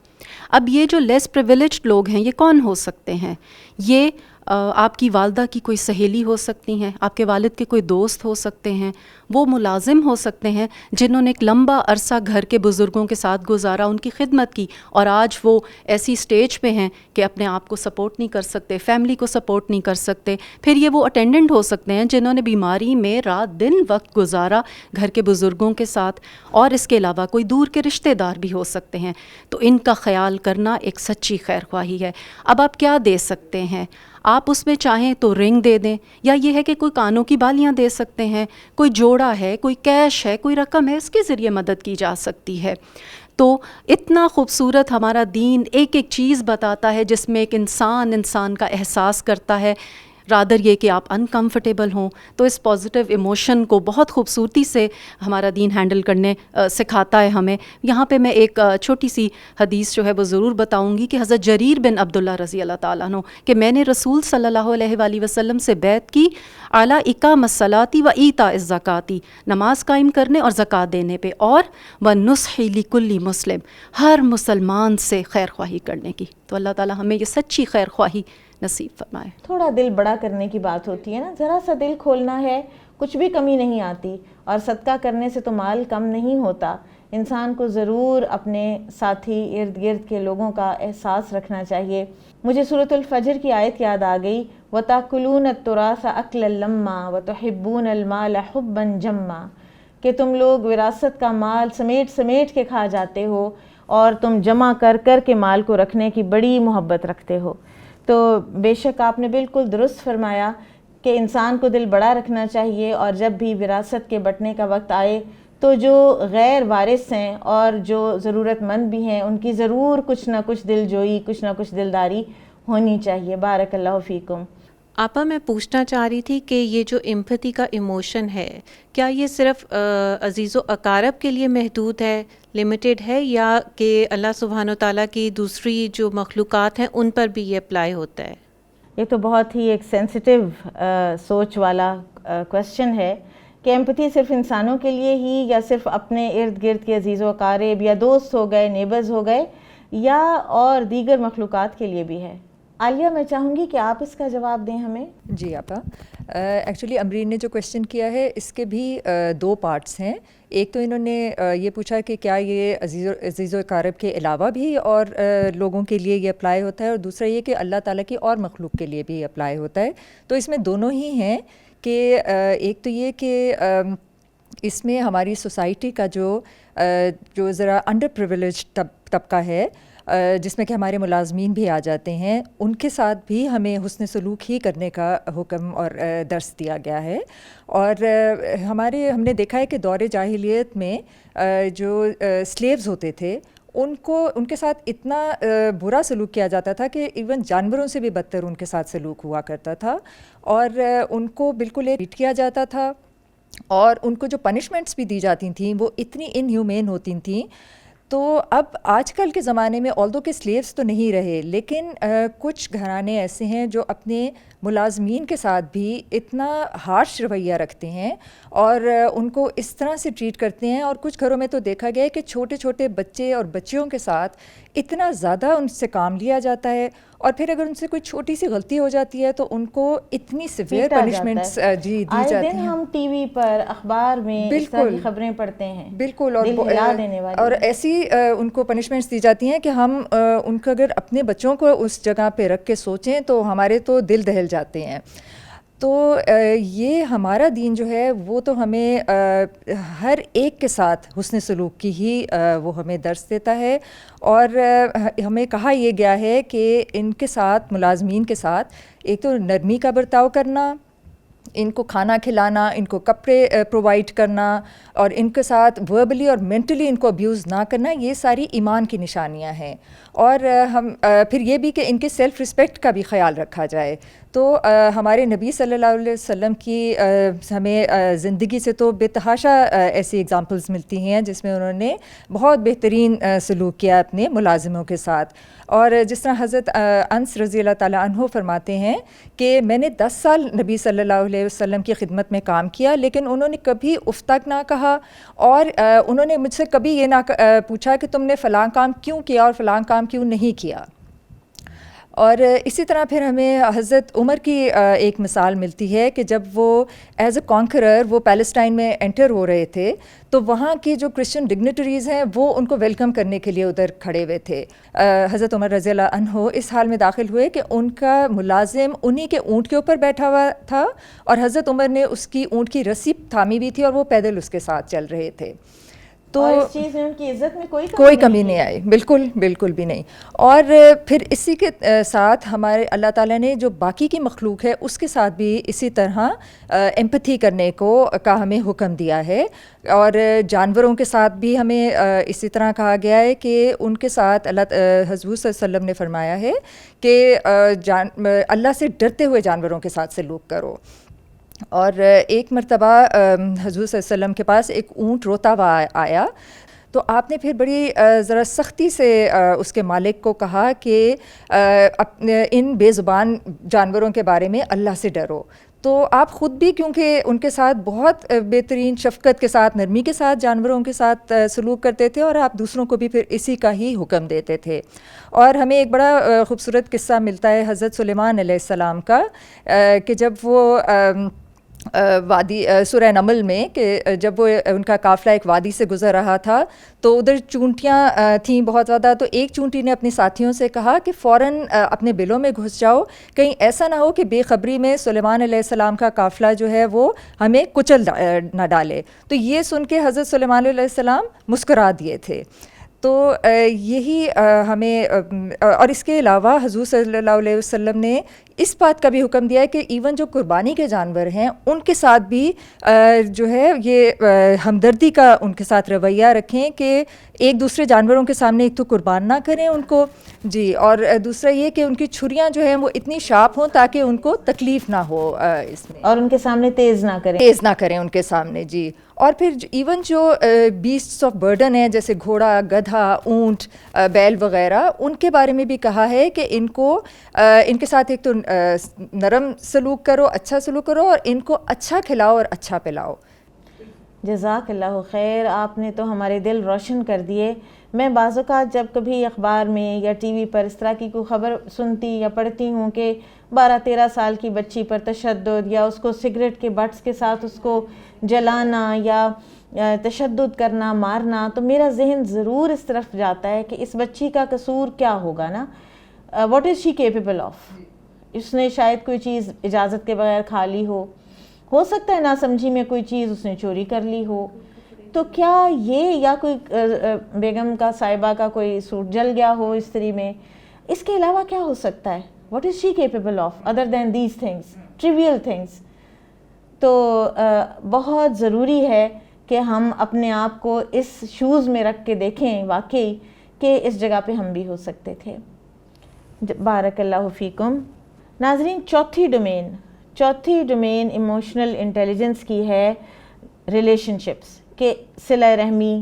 اب یہ جو لیس پریویلیجڈ لوگ ہیں یہ کون ہو سکتے ہیں؟ یہ آپ کی والدہ کی کوئی سہیلی ہو سکتی ہیں، آپ کے والد کے کوئی دوست ہو سکتے ہیں، وہ ملازم ہو سکتے ہیں جنہوں نے ایک لمبا عرصہ گھر کے بزرگوں کے ساتھ گزارا، ان کی خدمت کی، اور آج وہ ایسی سٹیج پہ ہیں کہ اپنے آپ کو سپورٹ نہیں کر سکتے، فیملی کو سپورٹ نہیں کر سکتے. پھر یہ وہ اٹینڈنٹ ہو سکتے ہیں جنہوں نے بیماری میں رات دن وقت گزارا گھر کے بزرگوں کے ساتھ، اور اس کے علاوہ کوئی دور کے رشتہ دار بھی ہو سکتے ہیں. تو ان کا خیال کرنا ایک سچی خیر خواہی ہے. اب آپ کیا دے سکتے ہیں؟ آپ اس میں چاہیں تو رنگ دے دیں، یا یہ ہے کہ کوئی کانوں کی بالیاں دے سکتے ہیں، کوئی جوڑا ہے، کوئی کیش ہے، کوئی رقم ہے، اس کے ذریعے مدد کی جا سکتی ہے. تو اتنا خوبصورت ہمارا دین ایک ایک چیز بتاتا ہے جس میں ایک انسان کا احساس کرتا ہے، رادر یہ کہ آپ انکمفرٹیبل ہوں. تو اس پازیٹیو ایموشن کو بہت خوبصورتی سے ہمارا دین ہینڈل کرنے سکھاتا ہے ہمیں. یہاں پہ میں ایک چھوٹی سی حدیث جو ہے وہ ضرور بتاؤں گی کہ حضرت جریر بن عبداللہ رضی اللہ تعالیٰ عنہ کہ میں نے رسول صلی اللہ علیہ وآلہ وسلم سے بیعت کی اعلیٰ اقام الصلاۃ و ایتاء الزکاۃ، نماز قائم کرنے اور زکوٰۃ دینے پہ، اور ونصح لکل مسلم، ہر مسلمان سے خیر خواہی کرنے کی. تو اللہ تعالیٰ ہمیں یہ سچی خیر خواہی نصیب فرمائے. تھوڑا دل بڑا کرنے کی بات ہوتی ہے نا، ذرا سا دل کھولنا ہے، کچھ بھی کمی نہیں آتی. اور صدقہ کرنے سے تو مال کم نہیں ہوتا. انسان کو ضرور اپنے ساتھی ارد گرد کے لوگوں کا احساس رکھنا چاہیے. مجھے سورۃ الفجر کی آیت یاد آ گئی، وَتَأْكُلُونَ التُّرَاثَ أَكْلًا لَمًّا وَتُحِبُّونَ الْمَالَ حُبًّا جَمًّا، کہ تم لوگ وراثت کا مال سمیٹ سمیٹ کے کھا جاتے ہو اور تم جمع کر کر کے مال کو رکھنے کی بڑی محبت رکھتے ہو. تو بے شک آپ نے بالکل درست فرمایا کہ انسان کو دل بڑا رکھنا چاہیے، اور جب بھی وراثت کے بٹنے کا وقت آئے تو جو غیر وارث ہیں اور جو ضرورت مند بھی ہیں ان کی ضرور کچھ نہ کچھ دل جوئی، کچھ نہ کچھ دلداری ہونی چاہیے. بارک اللہ فیکم. آپا میں پوچھنا چاہ رہی تھی کہ یہ جو ایمپتھی کا ایموشن ہے، کیا یہ صرف عزیز و اقارب کے لیے محدود ہے، لمیٹڈ ہے، یا کہ اللہ سبحانہ و تعالیٰ کی دوسری جو مخلوقات ہیں ان پر بھی یہ اپلائی ہوتا ہے؟ یہ تو بہت ہی ایک سینسٹیو سوچ والا کویسچن ہے کہ ایمپتھی صرف انسانوں کے لیے ہی، یا صرف اپنے ارد گرد کے عزیز و اقارب یا دوست ہو گئے، نیبرز ہو گئے، یا اور دیگر مخلوقات کے لیے بھی ہے؟ عالیہ میں چاہوں گی کہ آپ اس کا جواب دیں ہمیں. جی آپا، ایکچولی امرین نے جو کویشچن کیا ہے اس کے بھی دو پارٹس ہیں. ایک تو انہوں نے یہ پوچھا کہ کیا یہ عزیز و اقارب کے علاوہ بھی اور لوگوں کے لیے یہ اپلائی ہوتا ہے، اور دوسرا یہ کہ اللہ تعالیٰ کی اور مخلوق کے لیے بھی اپلائی ہوتا ہے. تو اس میں دونوں ہی ہیں کہ ایک تو یہ کہ اس میں ہماری سوسائٹی کا جو ذرا انڈر پریویلیج طبقہ ہے، جس میں کہ ہمارے ملازمین بھی آ جاتے ہیں، ان کے ساتھ بھی ہمیں حسن سلوک ہی کرنے کا حکم اور درس دیا گیا ہے. اور ہم نے دیکھا ہے کہ دور جاہلیت میں جو سلیوز ہوتے تھے ان کے ساتھ اتنا برا سلوک کیا جاتا تھا کہ ایون جانوروں سے بھی بدتر ان کے ساتھ سلوک ہوا کرتا تھا، اور ان کو بالکل ٹریٹ کیا جاتا تھا، اور ان کو جو پنشمنٹس بھی دی جاتی تھیں وہ اتنی ان ہیومین ہوتی تھیں. تو اب آج کل کے زمانے میں آلدو کہ سلیوز تو نہیں رہے، لیکن کچھ گھرانے ایسے ہیں جو اپنے ملازمین کے ساتھ بھی اتنا ہارش رویہ رکھتے ہیں اور ان کو اس طرح سے ٹریٹ کرتے ہیں، اور کچھ گھروں میں تو دیکھا گیا ہے کہ چھوٹے چھوٹے بچے اور بچیوں کے ساتھ اتنا زیادہ ان سے کام لیا جاتا ہے، اور پھر اگر ان سے کوئی چھوٹی سی غلطی ہو جاتی ہے تو ان کو اتنی سیویئر پنشمنٹس دی جاتی ہیں۔ ہم ٹی وی پر اخبار میں اس طرح کی خبریں پڑھتے ہیں، بالکل، دل ہلا دینے والی، اور ایسی ان کو پنشمنٹس دی جاتی ہیں کہ ہم ان کو اگر اپنے بچوں کو اس جگہ پہ رکھ کے سوچیں تو ہمارے تو دل دہل جاتے ہیں۔ تو یہ ہمارا دین جو ہے وہ تو ہمیں ہر ایک کے ساتھ حسن سلوک کی ہی وہ ہمیں درس دیتا ہے، اور ہمیں کہا یہ گیا ہے کہ ان کے ساتھ، ملازمین کے ساتھ، ایک تو نرمی کا برتاؤ کرنا، ان کو کھانا کھلانا، ان کو کپڑے پرووائڈ کرنا، اور ان کے ساتھ وربلی اور مینٹلی ان کو ابیوز نہ کرنا، یہ ساری ایمان کی نشانیاں ہیں۔ اور ہم پھر یہ بھی کہ ان کے سیلف رسپیکٹ کا بھی خیال رکھا جائے۔ تو ہمارے نبی صلی اللہ علیہ وسلم کی ہمیں زندگی سے تو بے تحاشا ایسی اگزامپلز ملتی ہیں جس میں انہوں نے بہت بہترین سلوک کیا اپنے ملازموں کے ساتھ۔ اور جس طرح حضرت انس رضی اللہ تعالیٰ عنہ فرماتے ہیں کہ میں نے 10 سال نبی صلی اللہ علیہ وسلم کی خدمت میں کام کیا، لیکن انہوں نے کبھی اف تک نہ کہا، اور انہوں نے مجھ سے کبھی یہ نہ پوچھا کہ تم نے فلاں کام کیوں کیا اور فلاں کام کیوں نہیں کیا۔ اور اسی طرح پھر ہمیں حضرت عمر کی ایک مثال ملتی ہے کہ جب وہ ایز اے کانکرر وہ پیلسٹائن میں انٹر ہو رہے تھے تو وہاں کی جو کرسچن ڈگنیٹریز ہیں وہ ان کو ویلکم کرنے کے لیے ادھر کھڑے ہوئے تھے۔ حضرت عمر رضی اللہ عنہ اس حال میں داخل ہوئے کہ ان کا ملازم انہی کے اونٹ کے اوپر بیٹھا ہوا تھا، اور حضرت عمر نے اس کی اونٹ کی رسی تھامی بھی تھی اور وہ پیدل اس کے ساتھ چل رہے تھے۔ تو اس چیز میں ان کی عزت میں کوئی کمی نہیں آئی، بالکل بالکل بھی نہیں۔ اور پھر اسی کے ساتھ ہمارے اللہ تعالیٰ نے جو باقی کی مخلوق ہے اس کے ساتھ بھی اسی طرح ایمپتھی کرنے کا ہمیں حکم دیا ہے، اور جانوروں کے ساتھ بھی ہمیں اسی طرح کہا گیا ہے کہ ان کے ساتھ حضور صلی اللہ علیہ وسلم نے فرمایا ہے کہ اللہ سے ڈرتے ہوئے جانوروں کے ساتھ سلوک کرو۔ اور ایک مرتبہ حضور صلی اللہ علیہ وسلم کے پاس ایک اونٹ روتا ہوا آیا، تو آپ نے پھر بڑی ذرا سختی سے اس کے مالک کو کہا کہ ان بے زبان جانوروں کے بارے میں اللہ سے ڈرو۔ تو آپ خود بھی کیونکہ ان کے ساتھ بہت بہترین شفقت کے ساتھ، نرمی کے ساتھ جانوروں کے ساتھ سلوک کرتے تھے، اور آپ دوسروں کو بھی پھر اسی کا ہی حکم دیتے تھے۔ اور ہمیں ایک بڑا خوبصورت قصہ ملتا ہے حضرت سلیمان علیہ السلام کا، کہ جب وہ وادی سورہ نمل میں، کہ جب وہ ان کا قافلہ ایک وادی سے گزر رہا تھا تو ادھر چونٹیاں تھیں بہت زیادہ، تو ایک چونٹی نے اپنے ساتھیوں سے کہا کہ فوراً اپنے بلوں میں گھس جاؤ، کہیں ایسا نہ ہو کہ بے خبری میں سلیمان علیہ السلام کا قافلہ جو ہے وہ ہمیں کچل نہ ڈالے۔ تو یہ سن کے حضرت سلیمان علیہ السلام مسکرا دیے تھے۔ تو یہی ہمیں، اور اس کے علاوہ حضور صلی اللہ علیہ وسلم نے اس بات کا بھی حکم دیا ہے کہ ایون جو قربانی کے جانور ہیں ان کے ساتھ بھی جو ہے یہ ہمدردی کا ان کے ساتھ رویہ رکھیں کہ ایک دوسرے جانوروں کے سامنے ایک تو قربان نہ کریں ان کو، جی، اور دوسرا یہ کہ ان کی چھریاں جو ہیں وہ اتنی شارپ ہوں تاکہ ان کو تکلیف نہ ہو اس میں، اور ان کے سامنے تیز نہ کریں ان کے سامنے، جی۔ اور پھر ایون جو بیسٹس آف برڈن ہیں جیسے گھوڑا، گدھا، اونٹ، بیل وغیرہ، ان کے بارے میں بھی کہا ہے کہ ان کے ساتھ ایک تو نرم سلوک کرو، اچھا سلوک کرو، اور ان کو اچھا کھلاؤ اور اچھا پلاؤ۔ جزاک اللہ خیر، آپ نے تو ہمارے دل روشن کر دیے۔ میں بعض اوقات جب کبھی اخبار میں یا ٹی وی پر اس طرح کی کوئی خبر سنتی یا پڑھتی ہوں کہ 12-13 سال کی بچی پر تشدد، یا اس کو سگریٹ کے بٹس کے ساتھ اس کو جلانا یا تشدد کرنا، مارنا، تو میرا ذہن ضرور اس طرف جاتا ہے کہ اس بچی کا قصور کیا ہوگا نا، what is she capable of. اس نے شاید کوئی چیز اجازت کے بغیر کھا لی ہو سکتا ہے ناسمجھی میں کوئی چیز اس نے چوری کر لی ہو، تو کیا یہ، یا کوئی بیگم کا، صاحبہ کا کوئی سوٹ جل گیا ہو استری میں، اس کے علاوہ کیا ہو سکتا ہے؟ What is she capable of other than these things, travel things? تو بہت ضروری ہے کہ ہم اپنے آپ کو اس شوز میں رکھ کے دیکھیں واقعی کہ اس جگہ پہ ہم بھی ہو سکتے تھے۔ بارک اللہ فیکم۔ ناظرین، چوتھی ڈومین ایموشنل انٹیلیجنس کی ہے ریلیشن شپس، کہ صلہ رحمی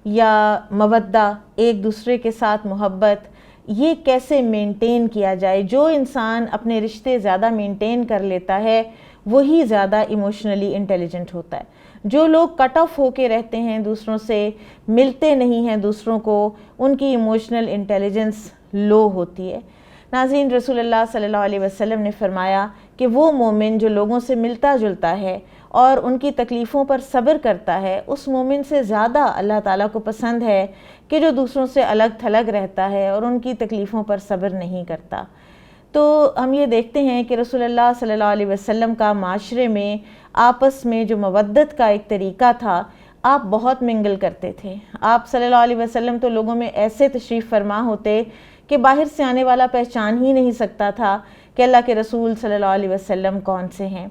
یا مودہ، ایک دوسرے کے ساتھ محبت، یہ کیسے مینٹین کیا جائے. جو انسان اپنے رشتے زیادہ مینٹین کر لیتا ہے وہی زیادہ ایموشنلی انٹیلیجنٹ ہوتا ہے. جو لوگ کٹ آف ہو کے رہتے ہیں، دوسروں سے ملتے نہیں ہیں دوسروں کو، ان کی ایموشنل انٹیلیجنس لو ہوتی ہے. ناظرین، رسول اللہ صلی اللہ علیہ وسلم نے فرمایا کہ وہ مومن جو لوگوں سے ملتا جلتا ہے اور ان کی تکلیفوں پر صبر کرتا ہے، اس مومن سے زیادہ اللہ تعالیٰ کو پسند ہے کہ جو دوسروں سے الگ تھلگ رہتا ہے اور ان کی تکلیفوں پر صبر نہیں کرتا. تو ہم یہ دیکھتے ہیں کہ رسول اللہ صلی اللہ علیہ وسلم کا معاشرے میں آپس میں جو مودت کا ایک طریقہ تھا، آپ بہت منگل کرتے تھے. آپ صلی اللہ علیہ وسلم تو لوگوں میں ایسے تشریف فرما ہوتے کہ باہر سے آنے والا پہچان ہی نہیں سکتا تھا کہ اللہ کے رسول صلی اللہ علیہ وسلم کون سے ہیں.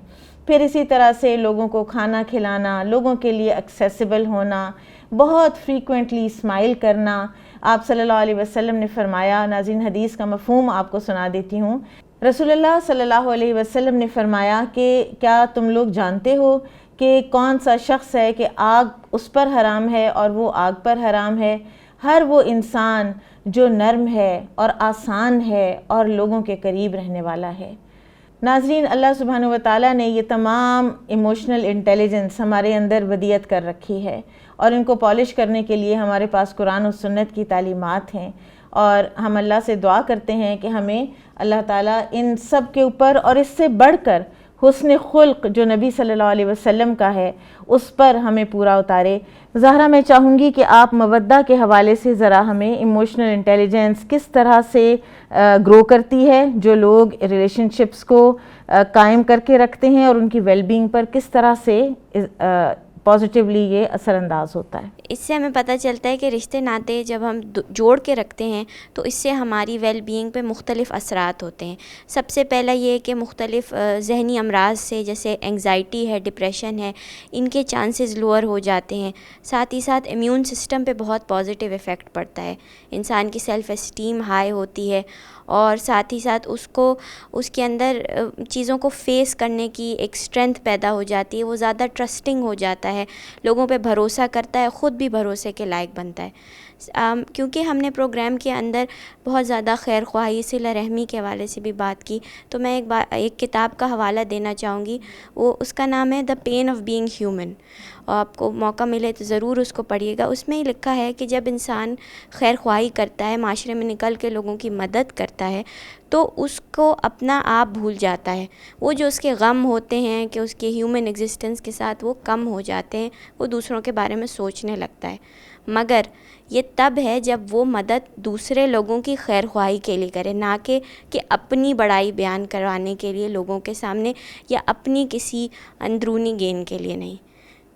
پھر اسی طرح سے لوگوں کو کھانا کھلانا، لوگوں کے لیے ایکسیسیبل ہونا، بہت فریکوینٹلی اسمائل کرنا. آپ صلی اللہ علیہ وسلم نے فرمایا، ناظرین حدیث کا مفہوم آپ کو سنا دیتی ہوں. رسول اللہ صلی اللہ علیہ وسلم نے فرمایا کہ کیا تم لوگ جانتے ہو کہ کون سا شخص ہے کہ آگ اس پر حرام ہے اور وہ آگ پر حرام ہے؟ ہر وہ انسان جو نرم ہے اور آسان ہے اور لوگوں کے قریب رہنے والا ہے. ناظرین، اللہ سبحانہ و تعالیٰ نے یہ تمام ایموشنل انٹیلیجنس ہمارے اندر ودیعت کر رکھی ہے، اور ان کو پالش کرنے کے لیے ہمارے پاس قرآن و سنت کی تعلیمات ہیں. اور ہم اللہ سے دعا کرتے ہیں کہ ہمیں اللہ تعالیٰ ان سب کے اوپر اور اس سے بڑھ کر حسن خلق جو نبی صلی اللہ علیہ وسلم کا ہے اس پر ہمیں پورا اتارے. زہرا، میں چاہوں گی کہ آپ مودہ کے حوالے سے ذرا ہمیں ایموشنل انٹیلیجنس کس طرح سے گرو کرتی ہے، جو لوگ ریلیشن شپس کو قائم کر کے رکھتے ہیں، اور ان کی ویل بینگ پر کس طرح سے پازیٹیولی یہ اثر انداز ہوتا ہے. اس سے ہمیں پتہ چلتا ہے کہ رشتے ناطے جب ہم جوڑ کے رکھتے ہیں تو اس سے ہماری ویل بینگ پہ مختلف اثرات ہوتے ہیں. سب سے پہلا یہ ہے کہ مختلف ذہنی امراض سے، جیسے انگزائٹی ہے، ڈپریشن ہے، ان کے چانسز لوور ہو جاتے ہیں. ساتھ ہی ساتھ امیون سسٹم پہ بہت پازیٹیو افیکٹ پڑتا ہے. انسان کی سیلف اسٹیم ہائی ہوتی ہے، اور ساتھ ہی ساتھ اس کے اندر چیزوں کو فیس کرنے کی ایک اسٹرینتھ پیدا ہو جاتی ہے. وہ زیادہ ٹرسٹنگ ہو جاتا ہے، لوگوں پہ بھروسہ کرتا ہے، خود بھی بھروسے کے لائق بنتا ہے. کیونکہ ہم نے پروگرام کے اندر بہت زیادہ خیر خواہی، صلہ رحمی کے حوالے سے بھی بات کی، تو میں ایک کتاب کا حوالہ دینا چاہوں گی. اس کا نام ہے دا پین آف بینگ ہیومن، اور آپ کو موقع ملے تو ضرور اس کو پڑھیے گا. اس میں ہی لکھا ہے کہ جب انسان خیر خواہی کرتا ہے، معاشرے میں نکل کے لوگوں کی مدد کرتا ہے، تو اس کو اپنا آپ بھول جاتا ہے. وہ جو اس کے غم ہوتے ہیں کہ اس کے ہیومن ایگزسٹنس کے ساتھ وہ کم ہو جاتے ہیں، وہ دوسروں کے بارے میں سوچنے لگتا ہے. مگر یہ تب ہے جب وہ مدد دوسرے لوگوں کی خیر خواہی کے لیے کرے، نہ کہ اپنی بڑائی بیان کروانے کے لیے لوگوں کے سامنے، یا اپنی کسی اندرونی گین کے لیے نہیں.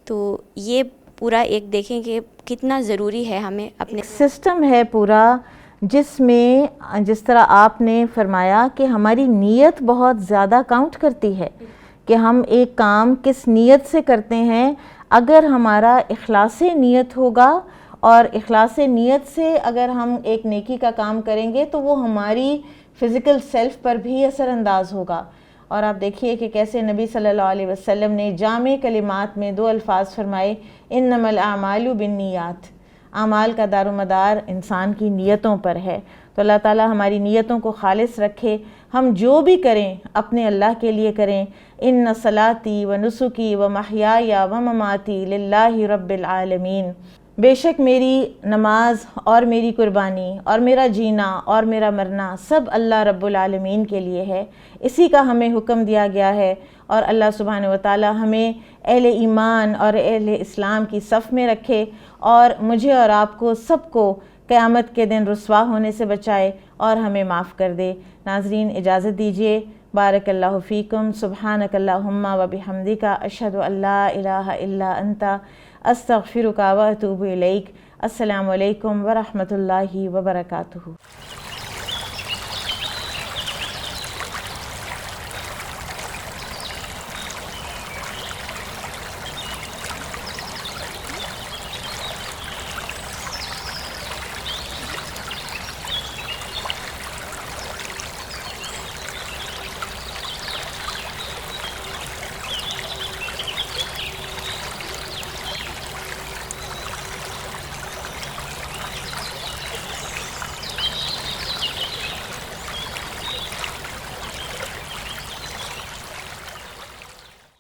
تو یہ پورا ایک دیکھیں کہ کتنا ضروری ہے ہمیں اپنے سسٹم ہے پورا، جس میں جس طرح آپ نے فرمایا کہ ہماری نیت بہت زیادہ کاؤنٹ کرتی ہے کہ ہم ایک کام کس نیت سے کرتے ہیں. اگر ہمارا اخلاص نیت ہوگا اور اخلاص نیت سے اگر ہم ایک نیکی کا کام کریں گے تو وہ ہماری فزیکل سیلف پر بھی اثر انداز ہوگا. اور آپ دیکھیے کہ کیسے نبی صلی اللہ علیہ وسلم نے جامع کلمات میں 2 الفاظ فرمائے، انما الاعمال بالنیات. اعمال کا دار و مدار انسان کی نیتوں پر ہے. تو اللہ تعالیٰ ہماری نیتوں کو خالص رکھے. ہم جو بھی کریں اپنے اللہ کے لیے کریں. ان صلاتی و نسکی و محیای و مماتی للہ رب العالمین. بے شک میری نماز اور میری قربانی اور میرا جینا اور میرا مرنا سب اللہ رب العالمین کے لیے ہے. اسی کا ہمیں حکم دیا گیا ہے، اور اللہ سبحانہ و تعالی ہمیں اہل ایمان اور اہل اسلام کی صف میں رکھے، اور مجھے اور آپ کو سب کو قیامت کے دن رسوا ہونے سے بچائے اور ہمیں معاف کر دے. ناظرین، اجازت دیجیے. بارک اللہ فیکم. سبحانک اللہم و بحمدک، اشہد ان لا الہ الا انت، استغفرک و اتوب الیک. السلام علیکم ورحمۃ اللہ وبرکاتہ.